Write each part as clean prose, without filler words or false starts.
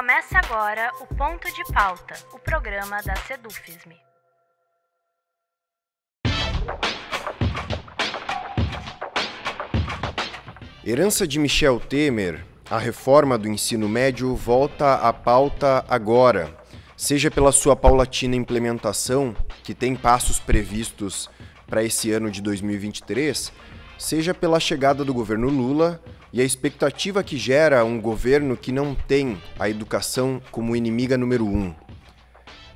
Começa agora o Ponto de Pauta, o programa da Sedufisme. Herança de Michel Temer, a reforma do ensino médio volta à pauta agora, seja pela sua paulatina implementação, que tem passos previstos para esse ano de 2023, seja pela chegada do governo Lula e a expectativa que gera um governo que não tem a educação como inimiga número 1.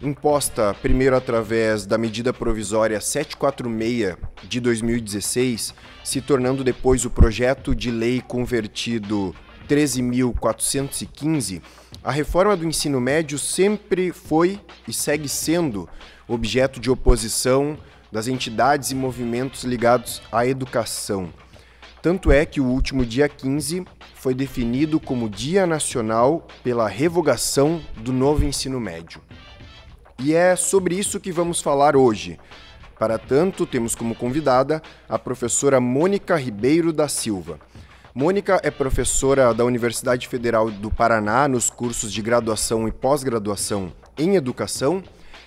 Imposta primeiro através da medida provisória 746 de 2016, se tornando depois o projeto de lei convertido 13.415, a reforma do ensino médio sempre foi e segue sendo objeto de oposição das entidades e movimentos ligados à educação. Tanto é que o último dia 15 foi definido como Dia Nacional pela Revogação do Novo Ensino Médio. E é sobre isso que vamos falar hoje. Para tanto, temos como convidada a professora Mônica Ribeiro da Silva. Mônica é professora da Universidade Federal do Paraná nos cursos de graduação e pós-graduação em educação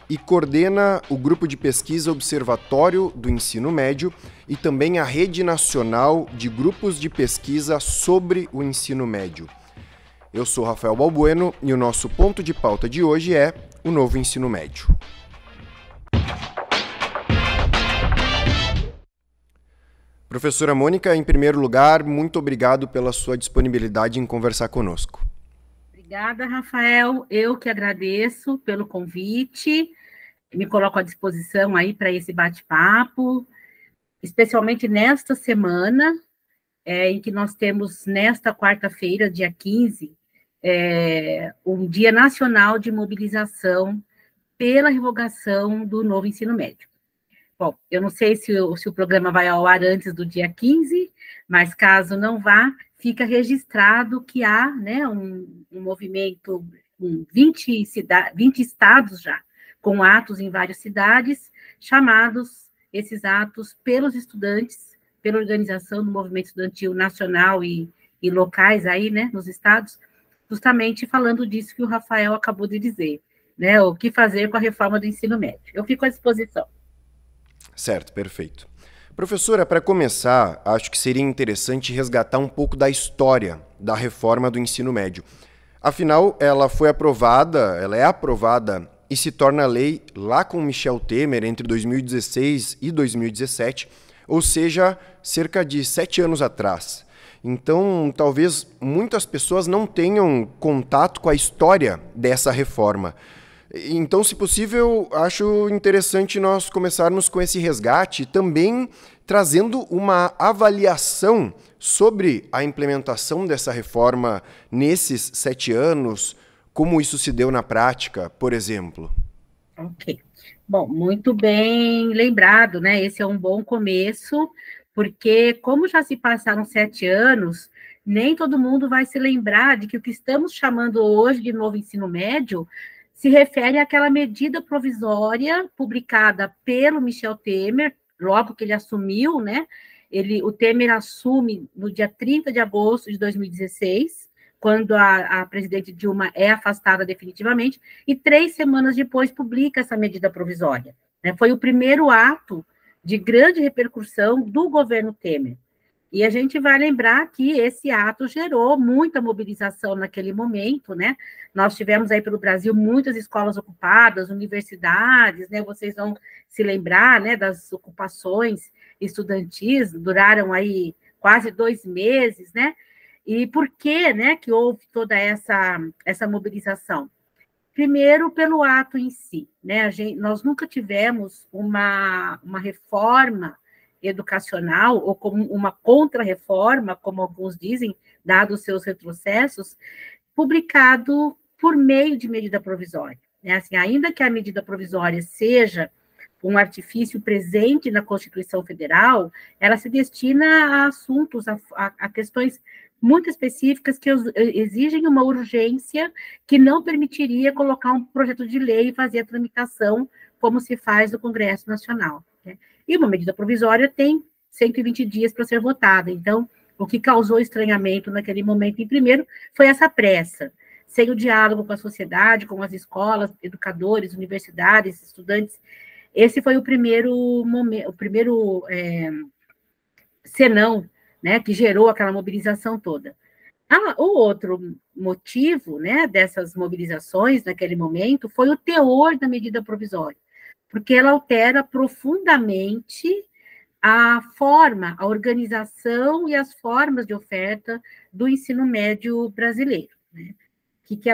e coordena o grupo de pesquisa Observatório do Ensino Médio e também a Rede Nacional de Grupos de Pesquisa sobre o Ensino Médio. Eu sou Rafael Balbueno e o nosso ponto de pauta de hoje é o novo ensino médio. Professora Mônica, em primeiro lugar, muito obrigado pela sua disponibilidade em conversar conosco. Obrigada, Rafael. Eu que agradeço pelo convite, me coloco à disposição aí para esse bate-papo, especialmente nesta semana, em que nós temos, nesta quarta-feira, dia 15, um Dia Nacional de Mobilização pela revogação do novo ensino médio. Bom, eu não sei se o programa vai ao ar antes do dia 15, mas caso não vá, fica registrado que há, né, um movimento com 20 estados já, com atos em várias cidades, chamados, esses atos, pelos estudantes, pela organização do movimento estudantil nacional e locais aí, né, nos estados, justamente falando disso que o Rafael acabou de dizer, né, o que fazer com a reforma do ensino médio. Eu fico à disposição. Certo, perfeito. Professora, para começar, acho que seria interessante resgatar um pouco da história da reforma do ensino médio. Afinal, ela é aprovada e se torna lei lá com Michel Temer entre 2016 e 2017, ou seja, cerca de 7 anos atrás. Então, talvez muitas pessoas não tenham contato com a história dessa reforma. Então, se possível, acho interessante nós começarmos com esse resgate, também trazendo uma avaliação sobre a implementação dessa reforma nesses 7 anos, como isso se deu na prática, por exemplo. Ok. Bom, muito bem lembrado, né? Esse é um bom começo, porque como já se passaram 7 anos, nem todo mundo vai se lembrar de que o que estamos chamando hoje de novo ensino médio se refere àquela medida provisória publicada pelo Michel Temer, logo que ele assumiu, né? O Temer assume no dia 30 de agosto de 2016, quando a presidente Dilma é afastada definitivamente, e 3 semanas depois publica essa medida provisória. Né? Foi o primeiro ato de grande repercussão do governo Temer. E a gente vai lembrar que esse ato gerou muita mobilização naquele momento, né? Nós tivemos aí pelo Brasil muitas escolas ocupadas, universidades, né? Vocês vão se lembrar, né, das ocupações estudantis, duraram aí quase 2 meses, né? E por que, né, que houve toda essa mobilização? Primeiro, pelo ato em si, né? Nós nunca tivemos uma reforma educacional, ou como uma contra-reforma, como alguns dizem, dados os seus retrocessos, publicado por meio de medida provisória. Né? Assim, ainda que a medida provisória seja um artifício presente na Constituição Federal, ela se destina a assuntos, a questões muito específicas que exigem uma urgência que não permitiria colocar um projeto de lei e fazer a tramitação como se faz no Congresso Nacional. Né? E uma medida provisória tem 120 dias para ser votada. Então, o que causou estranhamento naquele momento, em primeiro, foi essa pressa. sem o diálogo com a sociedade, com as escolas, educadores, universidades, estudantes. Esse foi o primeiro momento, senão, né, que gerou aquela mobilização toda. O outro motivo, né, dessas mobilizações naquele momento foi o teor da medida provisória, porque ela altera profundamente a forma, a organização e as formas de oferta do ensino médio brasileiro. Né? O que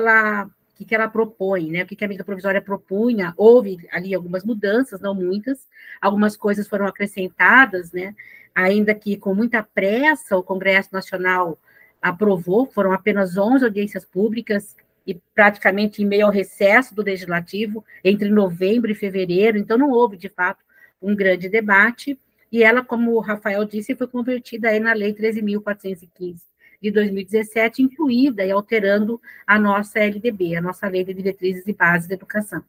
ela propõe, né? O que a medida provisória propunha? Houve ali algumas mudanças, não muitas, algumas coisas foram acrescentadas, né? Ainda que com muita pressa, o Congresso Nacional aprovou, foram apenas 11 audiências públicas, e praticamente em meio ao recesso do Legislativo, entre novembro e fevereiro, então não houve, de fato, um grande debate, e ela, como o Rafael disse, foi convertida aí na Lei 13.415 de 2017, incluída e alterando a nossa LDB, a nossa Lei de Diretrizes e Bases da Educação.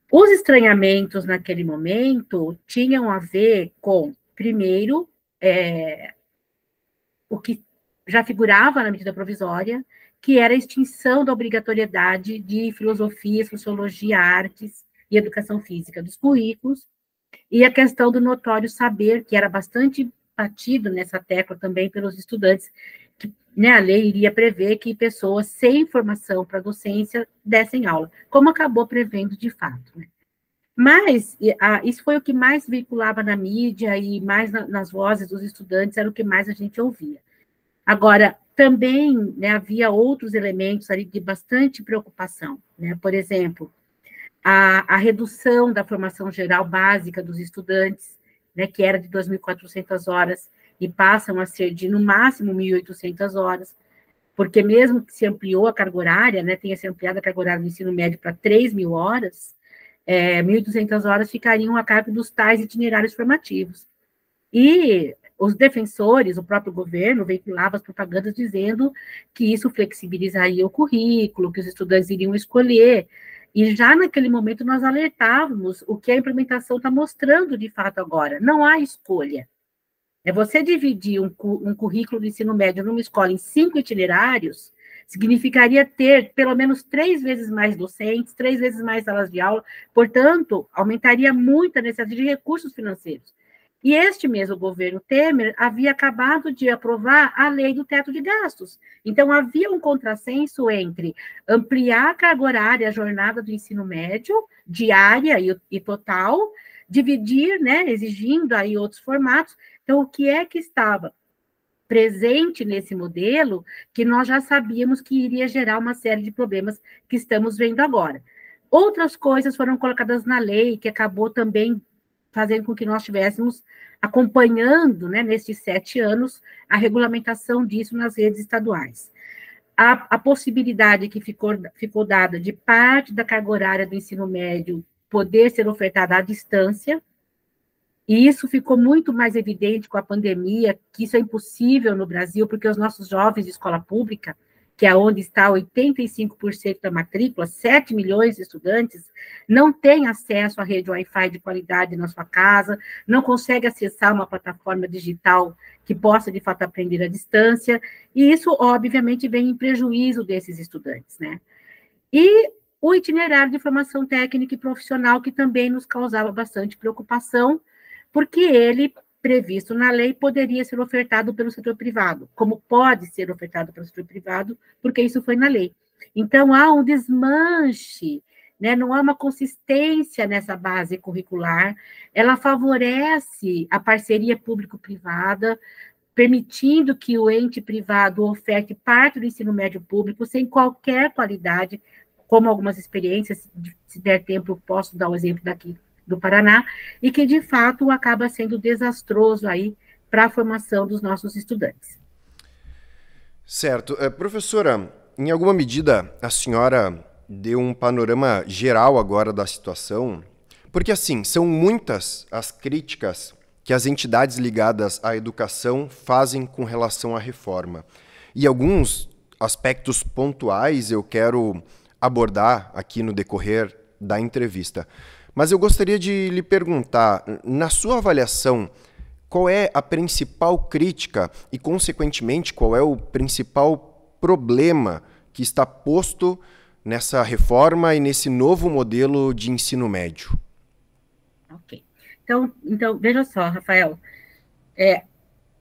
Os estranhamentos naquele momento tinham a ver com, primeiro, o que já figurava na medida provisória, que era a extinção da obrigatoriedade de filosofia, sociologia, artes e educação física dos currículos, e a questão do notório saber, que era bastante batido nessa tecla também pelos estudantes, que, né, a lei iria prever que pessoas sem formação para docência dessem aula, como acabou prevendo de fato. Né? Mas isso foi o que mais veiculava na mídia e mais nas vozes dos estudantes, era o que mais a gente ouvia. Agora, também, né, havia outros elementos ali de bastante preocupação, né? Por exemplo, a redução da formação geral básica dos estudantes, né, que era de 2.400 horas, e passam a ser de, no máximo, 1.800 horas, porque mesmo que se ampliou a carga horária, né, tenha se ampliado a carga horária do ensino médio para 3.000 horas, 1.200 horas ficariam a cargo dos tais itinerários formativos. E os defensores, o próprio governo, veiculava as propagandas dizendo que isso flexibilizaria o currículo, que os estudantes iriam escolher. E já naquele momento nós alertávamos o que a implementação está mostrando de fato agora. Não há escolha. Você dividir um currículo de ensino médio numa escola em 5 itinerários significaria ter pelo menos 3 vezes mais docentes, 3 vezes mais salas de aula, portanto, aumentaria muito a necessidade de recursos financeiros. E este mesmo governo Temer havia acabado de aprovar a lei do teto de gastos. Então, havia um contrassenso entre ampliar a carga horária, a jornada do ensino médio, diária e total, dividir, né, exigindo aí outros formatos. Então, o que é que estava presente nesse modelo que nós já sabíamos que iria gerar uma série de problemas que estamos vendo agora? Outras coisas foram colocadas na lei, que acabou também fazendo com que nós estivéssemos acompanhando, né, nesses 7 anos, a regulamentação disso nas redes estaduais. A possibilidade que ficou dada de parte da carga horária do ensino médio poder ser ofertada à distância, e isso ficou muito mais evidente com a pandemia, que isso é impossível no Brasil, porque os nossos jovens de escola pública, que é onde está 85% da matrícula, 7 milhões de estudantes, não têm acesso à rede Wi-Fi de qualidade na sua casa, não consegue acessar uma plataforma digital que possa, de fato, aprender à distância, e isso, obviamente, vem em prejuízo desses estudantes, né? E o itinerário de formação técnica e profissional, que também nos causava bastante preocupação, porque ele, previsto na lei, poderia ser ofertado pelo setor privado, como pode ser ofertado pelo setor privado, porque isso foi na lei. Então, há um desmanche, né? Não há uma consistência nessa base curricular, ela favorece a parceria público-privada, permitindo que o ente privado oferte parte do ensino médio público sem qualquer qualidade, como algumas experiências, se der tempo, eu posso dar o exemplo daqui do Paraná, e que, de fato, acaba sendo desastroso aí para a formação dos nossos estudantes. Certo. Professora, em alguma medida, a senhora deu um panorama geral agora da situação, porque, assim, são muitas as críticas que as entidades ligadas à educação fazem com relação à reforma. E alguns aspectos pontuais eu quero abordar aqui no decorrer da entrevista. Mas eu gostaria de lhe perguntar, na sua avaliação, qual é a principal crítica e, consequentemente, qual é o principal problema que está posto nessa reforma e nesse novo modelo de ensino médio? Ok. Então veja só, Rafael,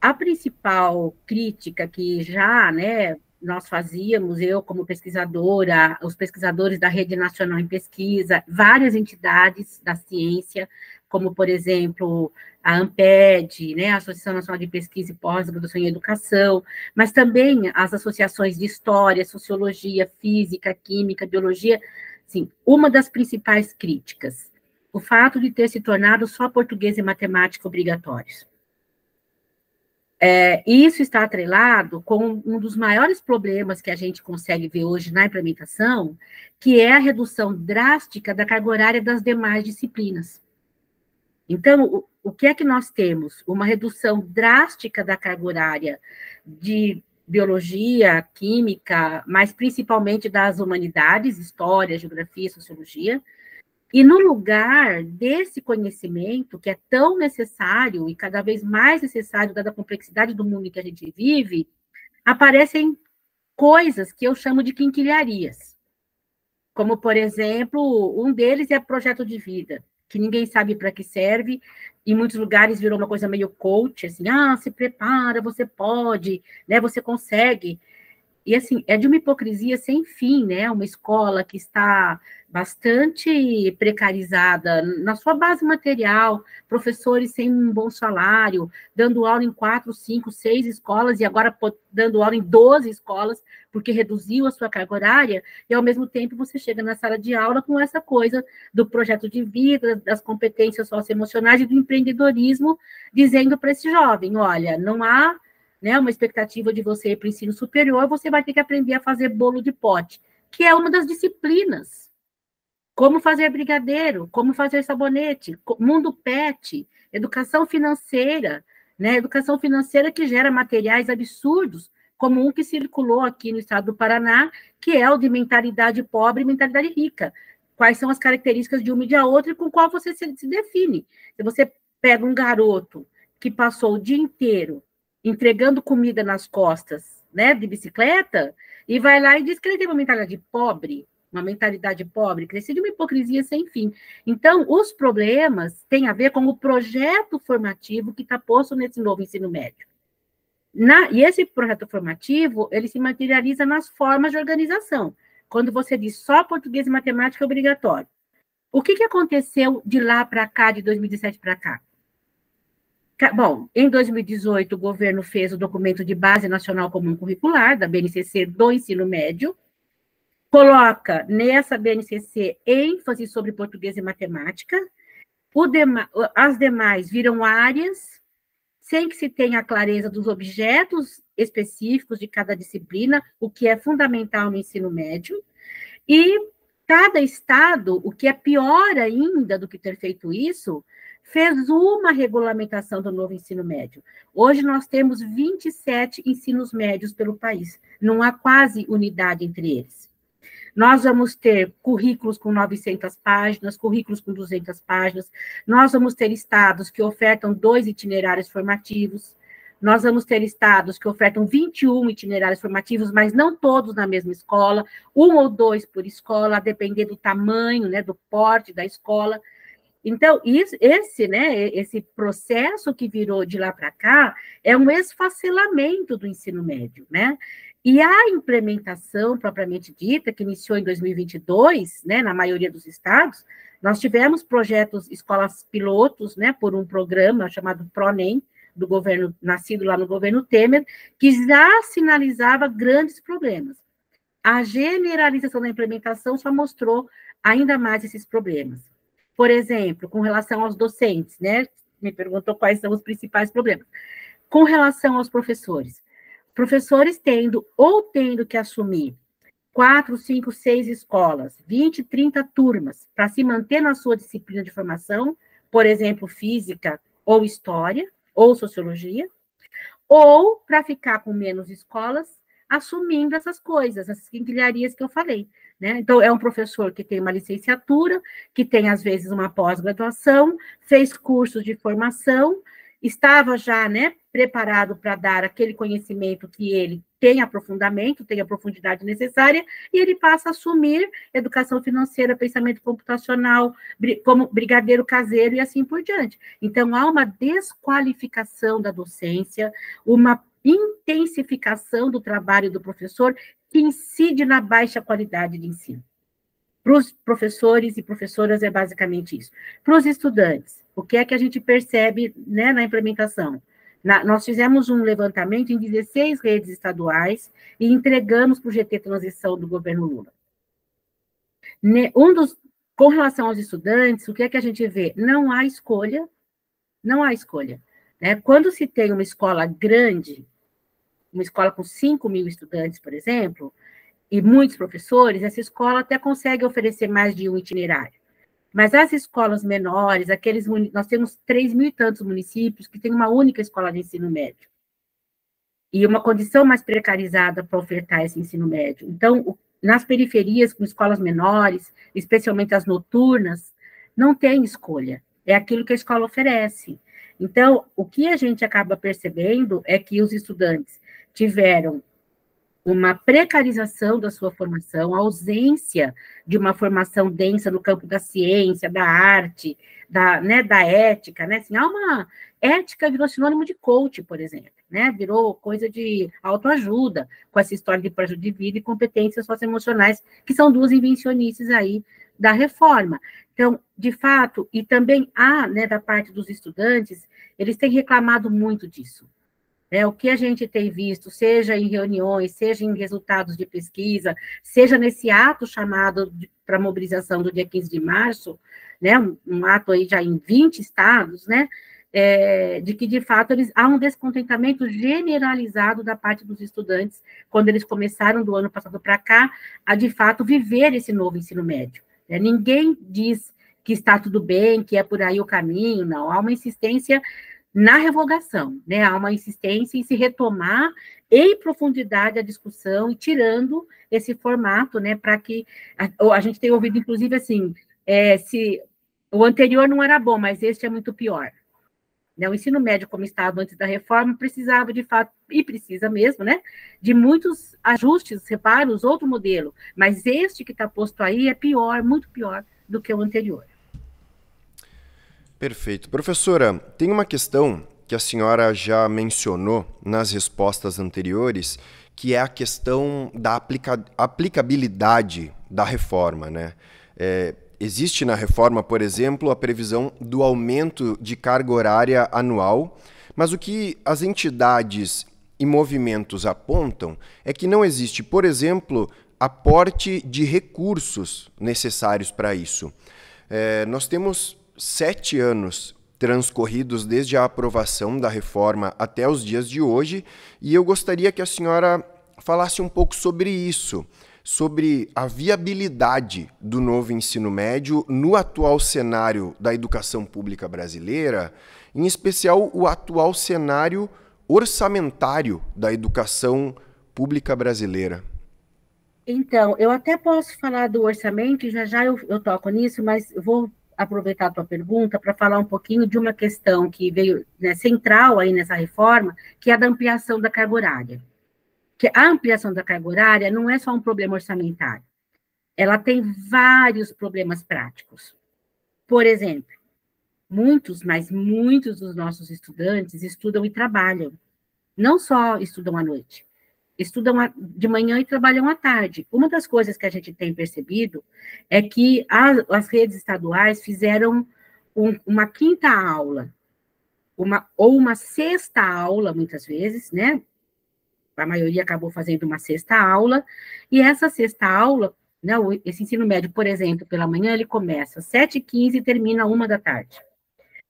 a principal crítica que já, né, nós fazíamos, eu como pesquisadora, os pesquisadores da Rede Nacional em Pesquisa, várias entidades da ciência, como, por exemplo, a ANPED, né, a Associação Nacional de Pesquisa e Pós-Graduação em Educação, mas também as associações de História, Sociologia, Física, Química, Biologia, assim, uma das principais críticas, o fato de ter se tornado só português e matemática obrigatórios. Isso está atrelado com um dos maiores problemas que a gente consegue ver hoje na implementação, que é a redução drástica da carga horária das demais disciplinas. Então, o que é que nós temos? Uma redução drástica da carga horária de biologia, química, mas principalmente das humanidades, história, geografia, sociologia, e no lugar desse conhecimento, que é tão necessário e cada vez mais necessário, dada a complexidade do mundo em que a gente vive, aparecem coisas que eu chamo de quinquilharias. Como, por exemplo, um deles é projeto de vida, que ninguém sabe para que serve, em muitos lugares virou uma coisa meio coach, assim, se prepara, você pode, né, você consegue. E, assim, é de uma hipocrisia sem fim, né? Uma escola que está bastante precarizada na sua base material, professores sem um bom salário, dando aula em 4, 5, 6 escolas, e agora dando aula em 12 escolas, porque reduziu a sua carga horária, e, ao mesmo tempo, você chega na sala de aula com essa coisa do projeto de vida, das competências socioemocionais e do empreendedorismo, dizendo para esse jovem, olha, não há, né, uma expectativa de você ir para o ensino superior, você vai ter que aprender a fazer bolo de pote, que é uma das disciplinas. Como fazer brigadeiro, como fazer sabonete, mundo pet, educação financeira, né, educação financeira que gera materiais absurdos, como um que circulou aqui no estado do Paraná, que é o de mentalidade pobre e mentalidade rica. Quais são as características de uma e de outra e com qual você se define. Se você pega um garoto que passou o dia inteiro entregando comida nas costas, né, de bicicleta, e vai lá e diz que ele tem uma mentalidade pobre, crescer de uma hipocrisia sem fim. Então, os problemas têm a ver com o projeto formativo que está posto nesse novo ensino médio. E esse projeto formativo, ele se materializa nas formas de organização. Quando você diz só português e matemática é obrigatório. O que aconteceu de lá para cá, de 2017 para cá? Bom, em 2018, o governo fez o documento de Base Nacional Comum Curricular, da BNCC, do ensino médio, coloca nessa BNCC ênfase sobre português e matemática, as demais viram áreas, sem que se tenha a clareza dos objetos específicos de cada disciplina, o que é fundamental no ensino médio, e cada estado, o que é pior ainda do que ter feito isso, fez uma regulamentação do novo ensino médio. Hoje nós temos 27 ensinos médios pelo país, não há quase unidade entre eles. Nós vamos ter currículos com 900 páginas, currículos com 200 páginas, nós vamos ter estados que ofertam 2 itinerários formativos, nós vamos ter estados que ofertam 21 itinerários formativos, mas não todos na mesma escola, 1 ou 2 por escola, a depender do tamanho, né, do porte da escola. Então, esse processo que virou de lá para cá é um esfacelamento do ensino médio, né? E a implementação, propriamente dita, que iniciou em 2022, né, na maioria dos estados, nós tivemos projetos, escolas pilotos, né, por um programa chamado PRONEM, do governo, nascido lá no governo Temer, que já sinalizava grandes problemas. A generalização da implementação só mostrou ainda mais esses problemas. Por exemplo, com relação aos docentes, né? Me perguntou quais são os principais problemas. Com relação aos professores tendo que assumir 4, 5, 6 escolas, 20, 30 turmas, para se manter na sua disciplina de formação, por exemplo, física ou história, ou sociologia, ou para ficar com menos escolas, assumindo essas coisas, essas quinquilharias que eu falei. Né? Então, é um professor que tem uma licenciatura, que tem, às vezes, uma pós-graduação, fez cursos de formação, estava já, né, preparado para dar aquele conhecimento que ele tem aprofundamento, tem a profundidade necessária, e ele passa a assumir educação financeira, pensamento computacional, como brigadeiro caseiro e assim por diante. Então, há uma desqualificação da docência, uma intensificação do trabalho do professor que incide na baixa qualidade de ensino. Para os professores e professoras é basicamente isso. Para os estudantes, o que é que a gente percebe, né, na implementação? Nós fizemos um levantamento em 16 redes estaduais e entregamos para o GT Transição do governo Lula. Com relação aos estudantes, o que é que a gente vê? Não há escolha, não há escolha. Né? Quando se tem uma escola grande, uma escola com 5.000 estudantes, por exemplo, e muitos professores, essa escola até consegue oferecer mais de um itinerário. Mas as escolas menores, nós temos 3.000 e tantos municípios que têm uma única escola de ensino médio. E uma condição mais precarizada para ofertar esse ensino médio. Então, nas periferias, com escolas menores, especialmente as noturnas, não tem escolha. É aquilo que a escola oferece. Então, o que a gente acaba percebendo é que os estudantes tiveram uma precarização da sua formação, a ausência de uma formação densa no campo da ciência, da arte, da ética, né? Assim, há uma ética virou sinônimo de coach, por exemplo, né? Virou coisa de autoajuda, com essa história de projeto de vida e competências socioemocionais, que são duas invencionices aí da reforma. Então, de fato, e também há, né, da parte dos estudantes, eles têm reclamado muito disso. O que a gente tem visto, seja em reuniões, seja em resultados de pesquisa, seja nesse ato chamado para mobilização do dia 15 de março, né, um ato aí já em 20 estados, né, de que, de fato, há um descontentamento generalizado da parte dos estudantes, quando eles começaram do ano passado para cá, a, de fato, viver esse novo ensino médio. Ninguém diz que está tudo bem, que é por aí o caminho, não. Há uma insistência na revogação, né? Há uma insistência em se retomar em profundidade a discussão e tirando esse formato, né, para que a gente tem ouvido, inclusive, assim, se o anterior não era bom, mas este é muito pior. Né? O ensino médio, como estava antes da reforma, precisava, de fato, e precisa mesmo, né, de muitos ajustes, reparos, outro modelo, mas este que está posto aí é pior, muito pior do que o anterior. Perfeito. Professora, tem uma questão que a senhora já mencionou nas respostas anteriores, que é a questão da aplicabilidade da reforma, né? Existe na reforma, por exemplo, a previsão do aumento de carga horária anual, mas o que as entidades e movimentos apontam é que não existe, por exemplo, aporte de recursos necessários para isso. Nós temos 7 anos transcorridos desde a aprovação da reforma até os dias de hoje, e eu gostaria que a senhora falasse um pouco sobre isso, sobre a viabilidade do novo ensino médio no atual cenário da educação pública brasileira, em especial o atual cenário orçamentário da educação pública brasileira. Então, eu até posso falar do orçamento, e já eu toco nisso, mas eu vou aproveitar a tua pergunta para falar um pouquinho de uma questão que veio, né, central aí nessa reforma, que é a da ampliação da carga horária. Que a ampliação da carga horária não é só um problema orçamentário, ela tem vários problemas práticos. Por exemplo, muitos dos nossos estudantes estudam e trabalham, não só estudam à noite, estudam de manhã e trabalham à tarde. Uma das coisas que a gente tem percebido é que as redes estaduais fizeram uma quinta aula, ou uma sexta aula, muitas vezes, né? A maioria acabou fazendo uma sexta aula, e essa sexta aula, né, esse ensino médio, por exemplo, pela manhã, ele começa às 7h15 e termina às 1h.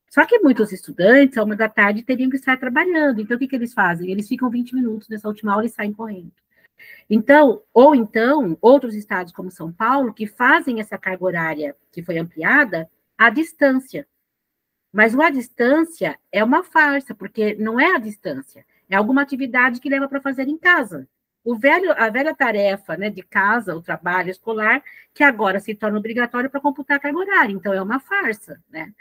Só que muitos estudantes, às 1h, teriam que estar trabalhando. Então, o que eles fazem? Eles ficam 20 minutos nessa última aula e saem correndo. Então, outros estados como São Paulo, que fazem essa carga horária que foi ampliada à distância. Mas a distância é uma farsa, porque não é a distância, é alguma atividade que leva para fazer em casa. A velha tarefa, né, de casa, o trabalho escolar, que agora se torna obrigatório para computar a carga horária. Então, é uma farsa, né?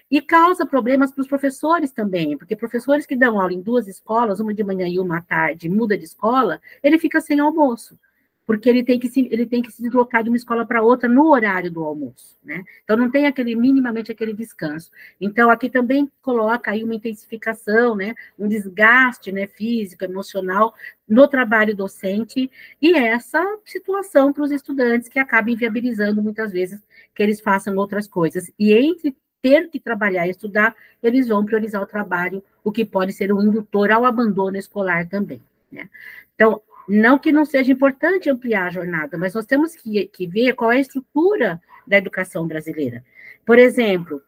E causa problemas para os professores também, porque professores que dão aula em 2 escolas, uma de manhã e uma à tarde, muda de escola, ele fica sem almoço, porque ele tem que se deslocar de uma escola para outra no horário do almoço, né? Então, não tem minimamente aquele descanso. Então, aqui também coloca aí uma intensificação, né? Um desgaste, né, físico, emocional no trabalho docente, e essa situação para os estudantes que acaba inviabilizando, muitas vezes, que eles façam outras coisas. E entre ter que trabalhar e estudar, eles vão priorizar o trabalho, o que pode ser um indutor ao abandono escolar também, né? Então, não que não seja importante ampliar a jornada, mas nós temos que ver qual é a estrutura da educação brasileira. Por exemplo,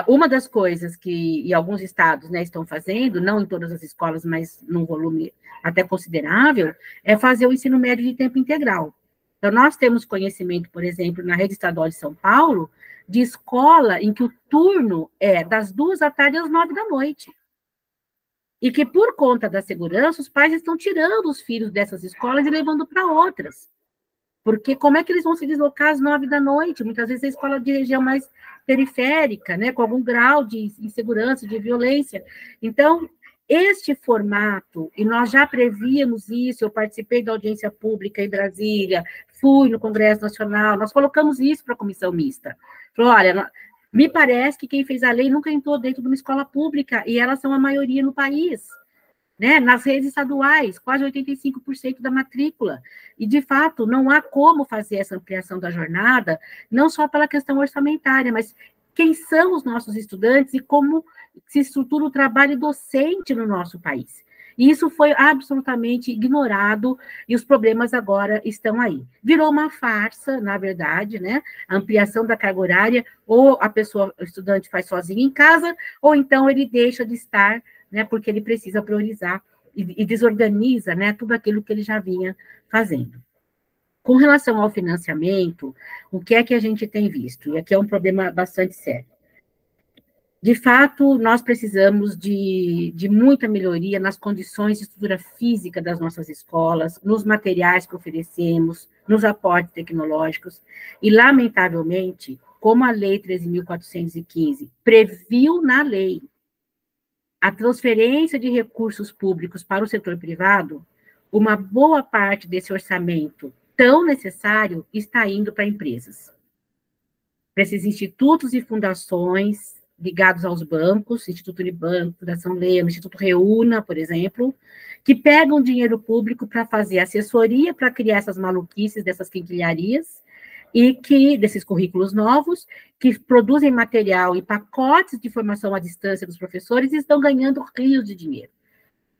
uma das coisas que alguns estados, né, estão fazendo, não em todas as escolas, mas num volume até considerável, é fazer o ensino médio de tempo integral. Então, nós temos conhecimento, por exemplo, na rede estadual de São Paulo, de escola em que o turno é das 2 da tarde às 9 da noite. E que, por conta da segurança, os pais estão tirando os filhos dessas escolas e levando para outras. Porque como é que eles vão se deslocar às 9 da noite? Muitas vezes é escola de região mais periférica, né, com algum grau de insegurança, de violência. Então, este formato, e nós já prevíamos isso, eu participei da audiência pública em Brasília, fui no Congresso Nacional, nós colocamos isso para a comissão mista. Falou, olha, me parece que quem fez a lei nunca entrou dentro de uma escola pública, e elas são a maioria no país, né? Nas redes estaduais, quase 85% da matrícula. E, de fato, não há como fazer essa ampliação da jornada, não só pela questão orçamentária, mas quem são os nossos estudantes e como se estrutura o trabalho docente no nosso país. E isso foi absolutamente ignorado, e os problemas agora estão aí. Virou uma farsa, na verdade, né? A ampliação da carga horária, ou o estudante faz sozinho em casa, ou então ele deixa de estar, né, porque ele precisa priorizar e desorganiza, né, tudo aquilo que ele já vinha fazendo. Com relação ao financiamento, o que é que a gente tem visto? E aqui é um problema bastante sério. De fato, nós precisamos de muita melhoria nas condições de estrutura física das nossas escolas, nos materiais que oferecemos, nos aportes tecnológicos, e, lamentavelmente, como a Lei 13.415 previu na lei a transferência de recursos públicos para o setor privado, uma boa parte desse orçamento tão necessário está indo para empresas, para esses institutos e fundações ligados aos bancos, Instituto Unibanco, Fundação Lema, Instituto Reúna, por exemplo, que pegam dinheiro público para fazer assessoria para criar essas maluquices, dessas quinquilharias, e que, desses currículos novos, que produzem material e pacotes de formação à distância dos professores e estão ganhando rios de dinheiro.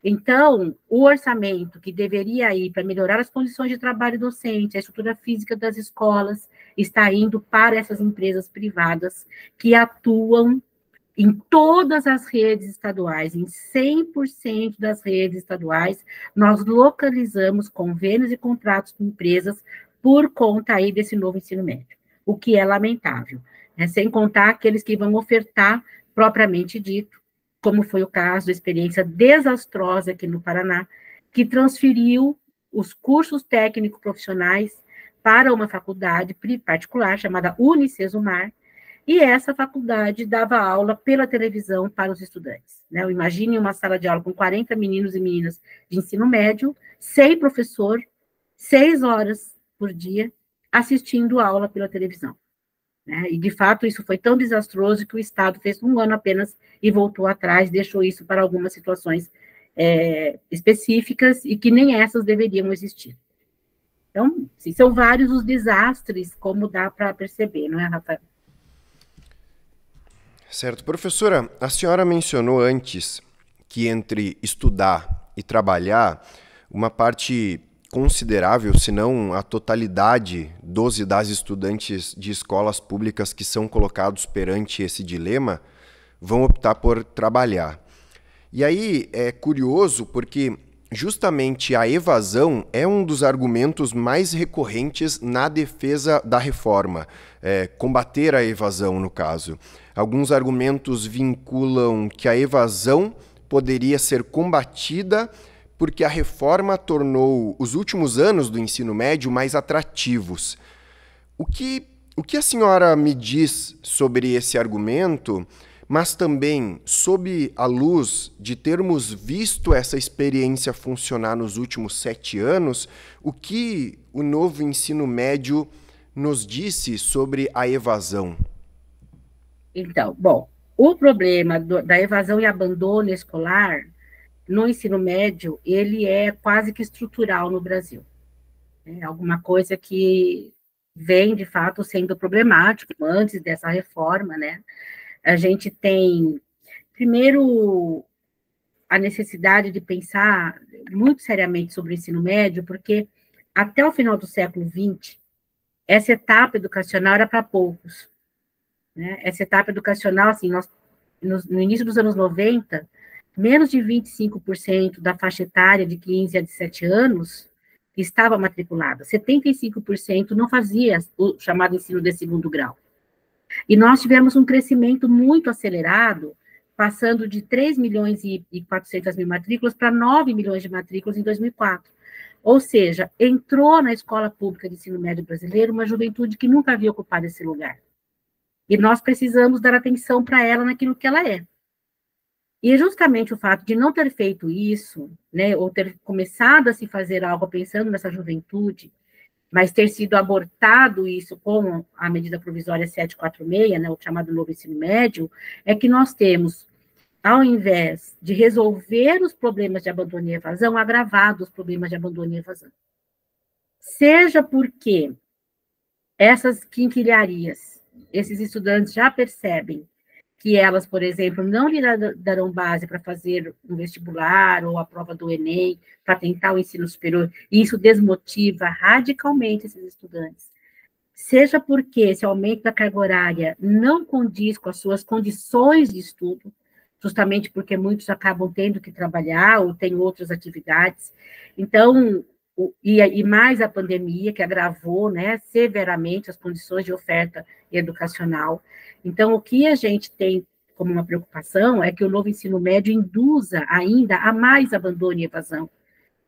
Então, o orçamento que deveria ir para melhorar as condições de trabalho docente, a estrutura física das escolas, está indo para essas empresas privadas que atuam em todas as redes estaduais, em 100% das redes estaduais, nós localizamos convênios e contratos com empresas por conta aí desse novo ensino médio, o que é lamentável, né? Sem contar aqueles que vão ofertar propriamente dito, como foi o caso da experiência desastrosa aqui no Paraná, que transferiu os cursos técnico-profissionais para uma faculdade particular chamada Unicesumar, e essa faculdade dava aula pela televisão para os estudantes, né? Imagine uma sala de aula com 40 meninos e meninas de ensino médio, sem professor, 6 horas por dia, assistindo a aula pela televisão, né? E, de fato, isso foi tão desastroso que o Estado fez 1 ano apenas e voltou atrás, deixou isso para algumas situações específicas e que nem essas deveriam existir. Então, sim, são vários os desastres, como dá para perceber, não é, Rafael? Certo. Professora, a senhora mencionou antes que entre estudar e trabalhar, uma parte considerável, se não a totalidade dos e das estudantes de escolas públicas que são colocados perante esse dilema, vão optar por trabalhar. E aí é curioso porque justamente a evasão é um dos argumentos mais recorrentes na defesa da reforma, combater a evasão, no caso. Alguns argumentos vinculam que a evasão poderia ser combatida porque a reforma tornou os últimos anos do ensino médio mais atrativos. O que O que a senhora me diz sobre esse argumento, mas também sob a luz de termos visto essa experiência funcionar nos últimos 7 anos, o que o novo ensino médio nos disse sobre a evasão? Então, bom, o problema da evasão e abandono escolar no ensino médio, ele é quase que estrutural no Brasil. É alguma coisa que vem, de fato, sendo problemático antes dessa reforma, né? A gente tem, primeiro, a necessidade de pensar muito seriamente sobre o ensino médio, porque até o final do século XX, essa etapa educacional era para poucos, né? Essa etapa educacional, assim, no início dos anos 90, menos de 25% da faixa etária de 15 a 17 anos estava matriculada. 75% não fazia o chamado ensino de segundo grau. E nós tivemos um crescimento muito acelerado, passando de 3 milhões e 400 mil matrículas para 9 milhões de matrículas em 2004. Ou seja, entrou na escola pública de ensino médio brasileiro uma juventude que nunca havia ocupado esse lugar. E nós precisamos dar atenção para ela naquilo que ela é. E justamente o fato de não ter feito isso, né, ou ter começado a se fazer algo pensando nessa juventude, mas ter sido abortado isso com a medida provisória 746, né, o chamado novo ensino médio, é que nós temos, ao invés de resolver os problemas de abandono e evasão, agravado os problemas de abandono e evasão. Seja porque essas quinquilharias, esses estudantes já percebem que elas, por exemplo, não lhe darão base para fazer um vestibular ou a prova do Enem, para tentar o ensino superior, e isso desmotiva radicalmente esses estudantes. Seja porque esse aumento da carga horária não condiz com as suas condições de estudo, justamente porque muitos acabam tendo que trabalhar ou têm outras atividades. Então, e mais a pandemia, que agravou, né, severamente as condições de oferta educacional. Então, o que a gente tem como uma preocupação é que o novo ensino médio induza ainda a mais abandono e evasão.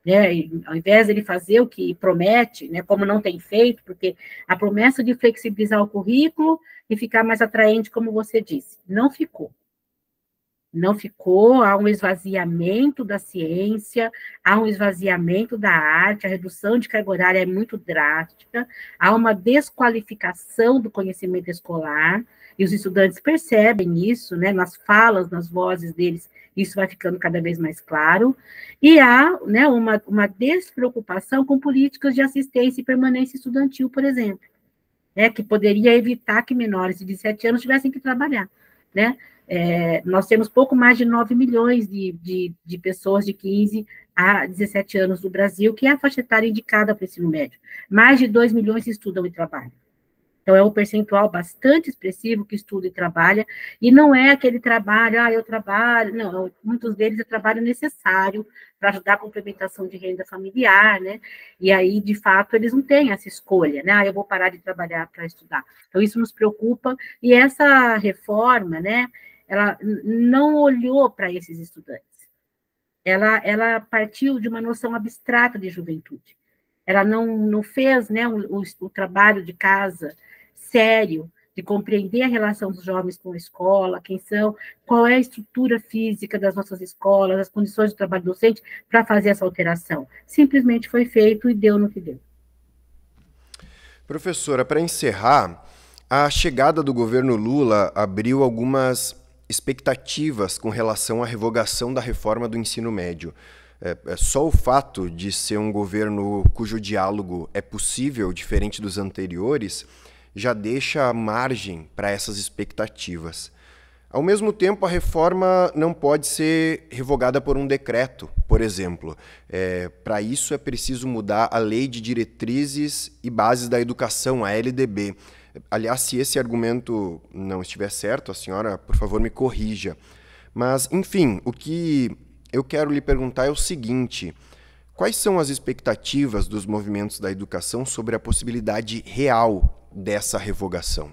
Né? E, ao invés de ele fazer o que promete, né, como não tem feito, porque a promessa de flexibilizar o currículo e ficar mais atraente, como você disse, não ficou. Não ficou, há um esvaziamento da ciência, há um esvaziamento da arte, a redução de carga horária é muito drástica, há uma desqualificação do conhecimento escolar, e os estudantes percebem isso, né, nas falas, nas vozes deles, isso vai ficando cada vez mais claro, e há, né, uma despreocupação com políticas de assistência e permanência estudantil, por exemplo, né, que poderia evitar que menores de 17 anos tivessem que trabalhar, né? Nós temos pouco mais de 9 milhões de pessoas de 15 a 17 anos no Brasil, que é a faixa etária indicada para o ensino médio. Mais de 2 milhões estudam e trabalham. Então, é um percentual bastante expressivo que estuda e trabalha, e não é aquele trabalho, eu trabalho, não, muitos deles é trabalho necessário para ajudar a complementação de renda familiar, né, e aí, de fato, eles não têm essa escolha, né, eu vou parar de trabalhar para estudar. Então, isso nos preocupa, e essa reforma, né, ela não olhou para esses estudantes. Ela partiu de uma noção abstrata de juventude. Ela não fez, né, o trabalho de casa sério, de compreender a relação dos jovens com a escola, quem são, qual é a estrutura física das nossas escolas, as condições de trabalho docente, para fazer essa alteração. Simplesmente foi feito e deu no que deu. Professora, para encerrar, a chegada do governo Lula abriu algumas expectativas com relação à revogação da reforma do ensino médio. Só o fato de ser um governo cujo diálogo é possível, diferente dos anteriores, já deixa margem para essas expectativas. Ao mesmo tempo, a reforma não pode ser revogada por um decreto, por exemplo. Para isso é preciso mudar a Lei de Diretrizes e Bases da Educação, a LDB. Aliás, se esse argumento não estiver certo, a senhora, por favor, me corrija. Mas, enfim, o que eu quero lhe perguntar é o seguinte: quais são as expectativas dos movimentos da educação sobre a possibilidade real dessa revogação?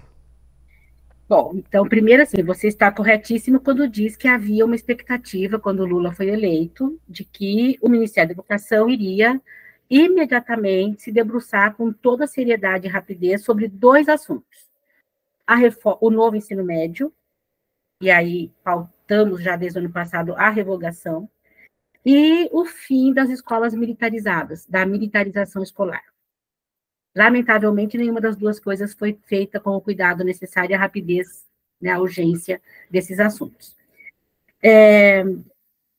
Bom, então, primeiro, assim, você está corretíssimo quando diz que havia uma expectativa, quando o Lula foi eleito, de que o Ministério da Educação iria imediatamente se debruçar com toda a seriedade e rapidez sobre dois assuntos. O novo ensino médio, e aí pautamos já desde o ano passado a revogação, e o fim das escolas militarizadas, da militarização escolar. Lamentavelmente, nenhuma das duas coisas foi feita com o cuidado necessário e a rapidez, né, a urgência desses assuntos.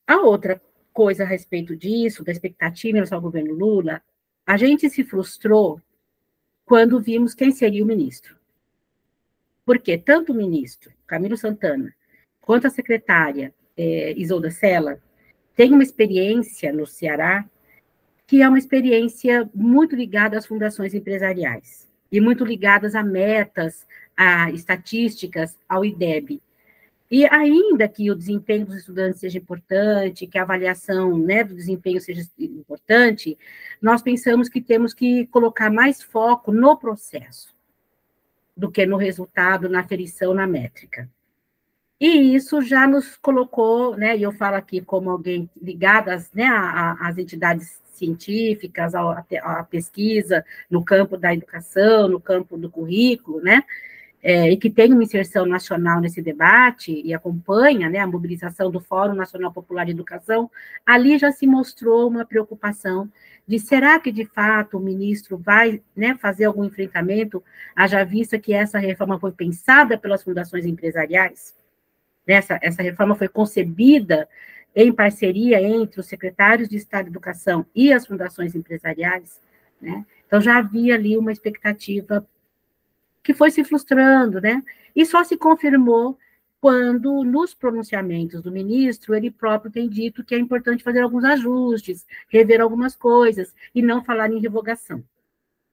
A outra coisa a respeito disso, da expectativa em relação ao governo Lula, a gente se frustrou quando vimos quem seria o ministro. Porque tanto o ministro, Camilo Santana, quanto a secretária Isolda Sela, têm uma experiência no Ceará que é uma experiência muito ligada às fundações empresariais e muito ligadas a metas, a estatísticas, ao IDEB. E ainda que o desempenho dos estudantes seja importante, que a avaliação, né, do desempenho seja importante, nós pensamos que temos que colocar mais foco no processo do que no resultado, na aferição, na métrica. E isso já nos colocou, né, e eu falo aqui como alguém ligada né, às entidades científicas, à pesquisa no campo da educação, no campo do currículo, né, e que tem uma inserção nacional nesse debate e acompanha, né, a mobilização do Fórum Nacional Popular de Educação, ali já se mostrou uma preocupação de será que, de fato, o ministro vai, né, fazer algum enfrentamento, haja vista que essa reforma foi pensada pelas fundações empresariais? Essa reforma foi concebida em parceria entre os secretários de Estado de Educação e as fundações empresariais, né? Então, já havia ali uma expectativa que foi se frustrando, né? E só se confirmou quando, nos pronunciamentos do ministro, ele próprio tem dito que é importante fazer alguns ajustes, rever algumas coisas, e não falar em revogação.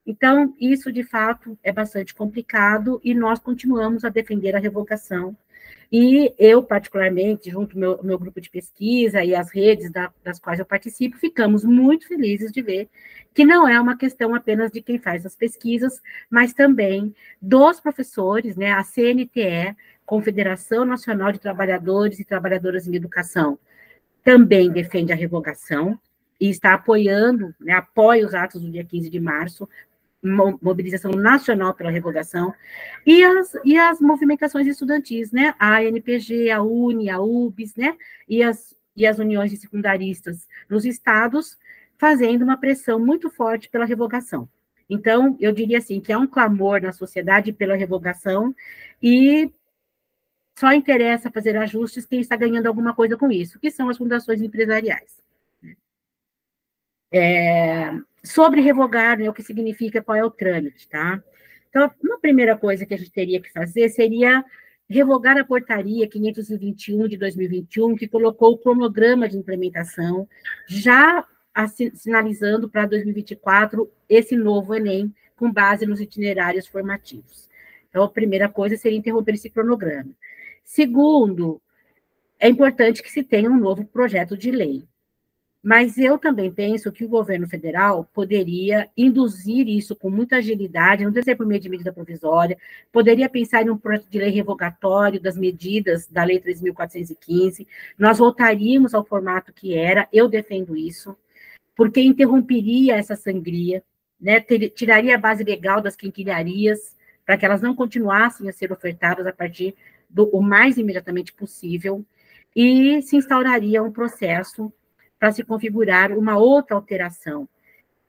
Então, isso, de fato, é bastante complicado, e nós continuamos a defender a revogação. E eu, particularmente, junto ao meu grupo de pesquisa e as redes das quais eu participo, ficamos muito felizes de ver que não é uma questão apenas de quem faz as pesquisas, mas também dos professores, né, a CNTE, Confederação Nacional de Trabalhadores e Trabalhadoras em Educação, também defende a revogação e está apoiando, né, apoia os atos do dia 15 de março, mobilização nacional pela revogação, e as movimentações estudantis, né, a ANPG, a UNE, a UBS, né, e as uniões de secundaristas nos estados, fazendo uma pressão muito forte pela revogação. Então, eu diria assim, que há um clamor na sociedade pela revogação, e só interessa fazer ajustes quem está ganhando alguma coisa com isso, que são as fundações empresariais. Sobre revogar, né, o que significa, qual é o trâmite, tá? Então, uma primeira coisa que a gente teria que fazer seria revogar a portaria 521 de 2021, que colocou o cronograma de implementação, já sinalizando para 2024 esse novo Enem, com base nos itinerários formativos. Então, a primeira coisa seria interromper esse cronograma. Segundo, é importante que se tenha um novo projeto de lei. Mas eu também penso que o governo federal poderia induzir isso com muita agilidade, não precisa ser por meio de medida provisória, poderia pensar em um projeto de lei revogatório das medidas da Lei 3.415, nós voltaríamos ao formato que era, eu defendo isso, porque interromperia essa sangria, né, tiraria a base legal das quinquilharias, para que elas não continuassem a ser ofertadas a partir o mais imediatamente possível, e se instauraria um processo para se configurar uma outra alteração.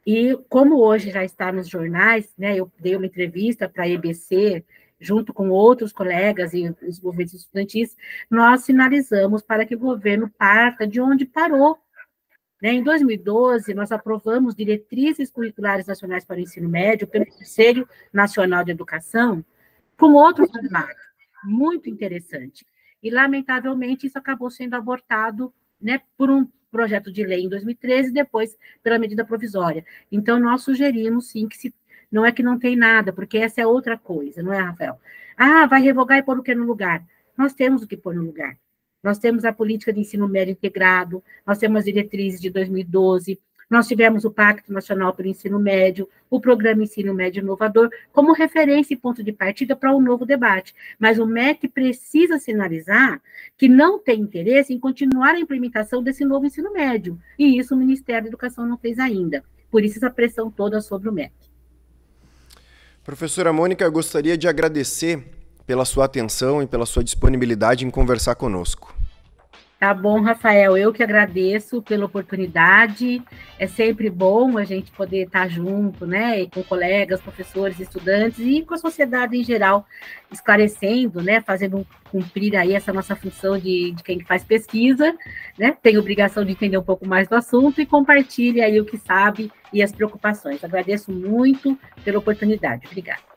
E como hoje já está nos jornais, né, eu dei uma entrevista para a EBC, junto com outros colegas e os movimentos estudantis, nós sinalizamos para que o governo parta de onde parou. Né? Em 2012, nós aprovamos diretrizes curriculares nacionais para o ensino médio pelo Conselho Nacional de Educação, com outro formato, muito interessante. E, lamentavelmente, isso acabou sendo abortado, né, por um projeto de lei em 2013, depois pela medida provisória. Então, nós sugerimos, sim, que não é que não tem nada, porque essa é outra coisa, não é, Rafael? Vai revogar e pôr o que no lugar? Nós temos o que pôr no lugar. Nós temos a política de ensino médio integrado, nós temos as diretrizes de 2012, nós tivemos o Pacto Nacional pelo Ensino Médio, o Programa Ensino Médio Inovador, como referência e ponto de partida para um novo debate. Mas o MEC precisa sinalizar que não tem interesse em continuar a implementação desse novo ensino médio, e isso o Ministério da Educação não fez ainda. por isso essa pressão toda sobre o MEC. Professora Mônica, eu gostaria de agradecer pela sua atenção e pela sua disponibilidade em conversar conosco. Tá bom, Rafael, eu que agradeço pela oportunidade. É sempre bom a gente poder estar junto, né, e com colegas, professores, estudantes e com a sociedade em geral, esclarecendo, né, fazendo cumprir aí essa nossa função de quem faz pesquisa, né, tem obrigação de entender um pouco mais do assunto e compartilha aí o que sabe e as preocupações. Agradeço muito pela oportunidade. Obrigada.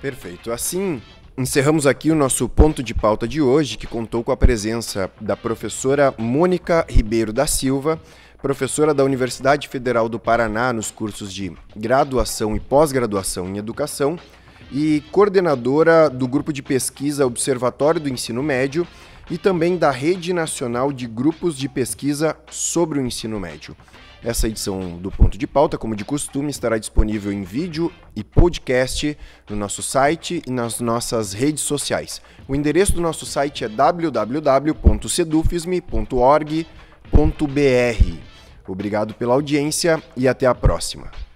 Perfeito. Assim, encerramos aqui o nosso ponto de pauta de hoje, que contou com a presença da professora Mônica Ribeiro da Silva, professora da Universidade Federal do Paraná nos cursos de graduação e pós-graduação em educação e coordenadora do grupo de pesquisa Observatório do Ensino Médio e também da Rede Nacional de Grupos de Pesquisa sobre o Ensino Médio. Essa edição do Ponto de Pauta, como de costume, estará disponível em vídeo e podcast no nosso site e nas nossas redes sociais. O endereço do nosso site é www.sedufisme.org.br. Obrigado pela audiência e até a próxima.